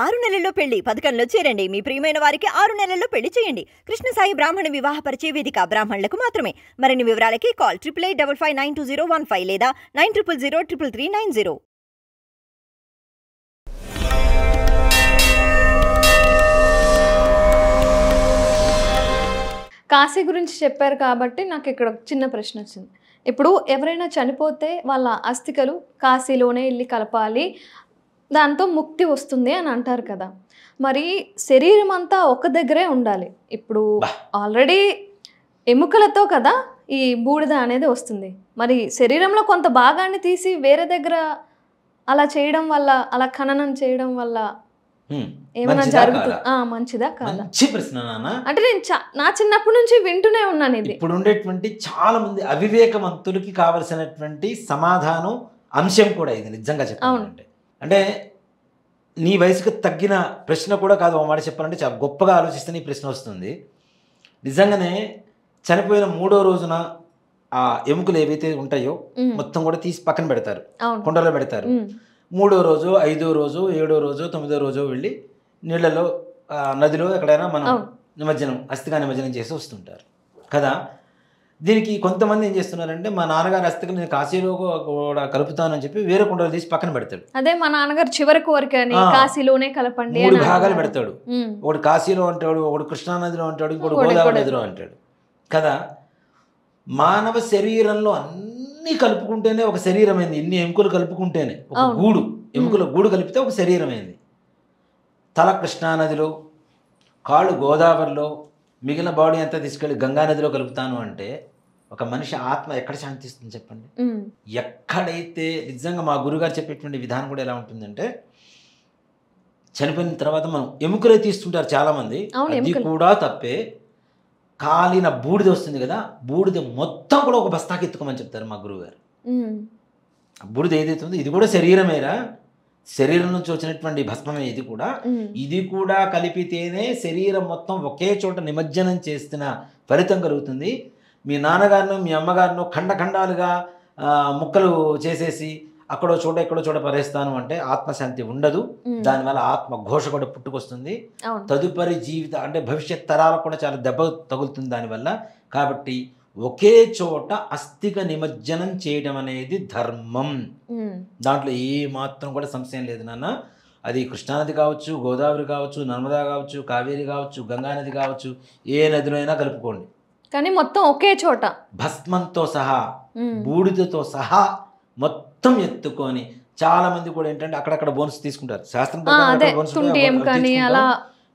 6 నెలల్లో పెళ్లి పథకంలో చేరండి. మీ ప్రియమైన వారికి 6 నెలల్లో పెళ్లి చేయండి. కృష్ణ సాయి బ్రాహ్మణ వివాహ పరిచయ వేదిక బ్రాహ్మణులకు మాత్రమే. మరిన్ని వివరాలకి కాల్ 8855592015 లేదా 9000333990. కాశీ గురించి చెప్పారు కాబట్టి నాకు ఇక్కడ చిన్న ప్రశ్న వచ్చింది. ఇప్పుడు ఎవరైనా చనిపోతే వాళ్ళ అస్థికలు కాశీలోనే వెళ్ళి కలపాలి, దాంతో ముక్తి వస్తుంది అని అంటారు కదా. మరి శరీరం అంతా ఒక దగ్గరే ఉండాలి. ఇప్పుడు ఆల్రెడీ ఎముకలతో కదా ఈ బూడిద అనేది వస్తుంది. మరి శరీరంలో కొంత భాగాన్ని తీసి వేరే దగ్గర అలా చేయడం వల్ల, అలా ఖననం చేయడం వల్ల ఏమైనా జరుగుతుంది? మంచిదా కాదా? మంచి ప్రశ్న నాన్న. అంటే నేను నా చిన్నప్పటి నుంచి వింటూనే ఉన్నాను ఇది. ఇప్పుడు ఉండేటువంటి చాలా మంది అవివేకవంతులకి కావలసినటువంటి సమాధానం అంశం కూడా ఇది నిజంగా చెప్పాలంటే. అంటే నీ వయసుకు తగ్గిన ప్రశ్న కూడా కాదు, ఒక మాట చెప్పాలంటే చాలా గొప్పగా ఆలోచిస్తే నీ ప్రశ్న వస్తుంది. నిజంగానే చనిపోయిన 3వ రోజున ఆ ఎముకలు ఏవైతే ఉంటాయో మొత్తం కూడా తీసి పక్కన పెడతారు, కుండలో పెడతారు. 3వ రోజు, 5వ రోజు, 7వ రోజు, 9వ రోజు వెళ్ళి నీళ్ళలో నదిలో ఎక్కడైనా మనం నిమజ్జనం, అస్థిగా నిమజ్జనం చేసి వస్తుంటారు కదా. దీనికి కొంతమంది ఏం చేస్తున్నారంటే, మా నాన్నగారి అస్థికలు నేను కాశీలో కూడా కలుపుతానని చెప్పి వేరే కుండలు తీసి పక్కన పెడతాడు. అదే మా నాన్నగారు చివరి కోరికని కాశీలోనే కలపండి 3 భాగాలు పెడతాడు. ఒకటి కాశీలో అంటాడు, ఒకటి కృష్ణానదిలో అంటాడు, ఇంకోటి గోదావరి నదిలో అంటాడు కదా. మానవ శరీరంలో అన్ని కలుపుకుంటేనే ఒక శరీరం అయింది. ఇన్ని ఎముకలు కలుపుకుంటేనే ఒక గూడు, ఎముకల గూడు కలిపితే ఒక శరీరం అయింది. తల కృష్ణానదిలో, కాళ్ళు గోదావరిలో, మిగిలిన బాడీ అంతా తీసుకెళ్ళి గంగానదిలో కలుపుతాను అంటే ఒక మనిషి ఆత్మ ఎక్కడ శాంతిస్తుంది చెప్పండి? ఎక్కడైతే నిజంగా మా గురుగారు చెప్పేటువంటి విధానం కూడా ఎలా ఉంటుందంటే, చనిపోయిన తర్వాత మనం ఎముకలే తీస్తుంటారు చాలామంది, అది కూడా తప్పే. కాలిన బూడిద వస్తుంది కదా, బూడిద మొత్తం కూడా ఒక బస్తాకి ఎత్తుకోమని చెప్తారు మా గురువుగారు. బూడిద ఏదైతే ఉందో ఇది కూడా శరీరమేరా, శరీరం నుంచి వచ్చినటువంటి భస్మమే ఇది కూడా కలిపితేనే శరీరం మొత్తం ఒకే చోట నిమజ్జనం చేస్తున్న ఫలితం కలుగుతుంది. మీ నాన్నగారిను మీ అమ్మగారిను ఖండఖండాలుగా ముక్కలు చేసేసి అక్కడో చోట ఎక్కడో చోట పరేస్తాను అంటే ఆత్మశాంతి ఉండదు. దానివల్ల ఆత్మ ఘోష కూడా పుట్టుకొస్తుంది. తదుపరి జీవిత అంటే భవిష్యత్ తరాలకు కూడా చాలా దెబ్బ తగులుతుంది దానివల్ల. కాబట్టి ఒకే చోట అస్థిక నిమజ్జనం చేయడం అనేది ధర్మం. దాంట్లో ఏ మాత్రం కూడా సంశయం లేదు నాన్న. అది కృష్ణానది కావచ్చు, గోదావరి కావచ్చు, నర్మదా కావచ్చు, కావేరి కావచ్చు, గంగానది కావచ్చు, ఏ నదిలో అయినా కలుపుకోండి, కానీ మొత్తం ఒకే చోట భస్మంతో సహా బూడిదతో సహా మొత్తం ఎత్తుకొని. చాలా మంది కూడా ఏంటంటే అక్కడక్కడ బోన్స్ తీసుకుంటారు, శాస్త్రం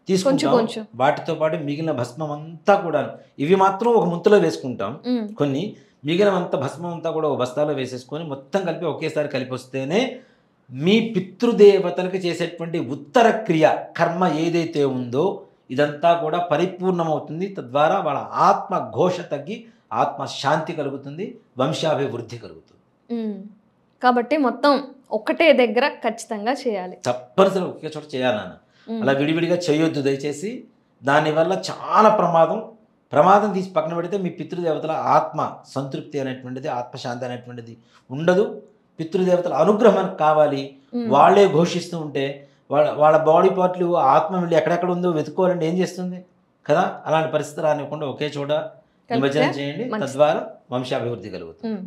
తీసుకుంటాం. వాటితో పాటు మిగిలిన భస్మం అంతా కూడా ఇవి మాత్రం ఒక ముంతలో వేసుకుంటాం, కొన్ని మిగిలినంత భస్మం అంతా కూడా ఒక బస్తాలో వేసేసుకొని మొత్తం కలిపి ఒకేసారి కలిపి వస్తేనే మీ పితృదేవతలకు చేసేటువంటి ఉత్తర క్రియ కర్మ ఏదైతే ఉందో ఇదంతా కూడా పరిపూర్ణమవుతుంది. తద్వారా వాళ్ళ ఆత్మ ఘోష తగ్గి ఆత్మ శాంతి కలుగుతుంది, వంశాభివృద్ధి కలుగుతుంది. కాబట్టి మొత్తం ఒకటే దగ్గర ఖచ్చితంగా చేయాలి, తప్పనిసరిగా ఒకే చోట చేయాలన్న. అలా విడివిడిగా చేయొద్దు దయచేసి. దానివల్ల చాలా ప్రమాదం తీసి పక్కన పెడితే మీ పితృదేవతల ఆత్మ సంతృప్తి అనేటువంటిది, ఆత్మశాంతి అనేటువంటిది ఉండదు. పితృదేవతల అనుగ్రహం కావాలి, వాళ్ళే ఘోషిస్తూ ఉంటే వాళ్ళ బాడీ పార్ట్లు ఆత్మ వెళ్ళి ఎక్కడెక్కడ ఉందో వెతుక్కోవాలంటే ఏం చేస్తుంది కదా. అలాంటి పరిస్థితి రానివ్వకుండా ఒకే చోట నిమజ్జనం చేయండి, తద్వారా వంశాభివృద్ధి కలుగుతుంది.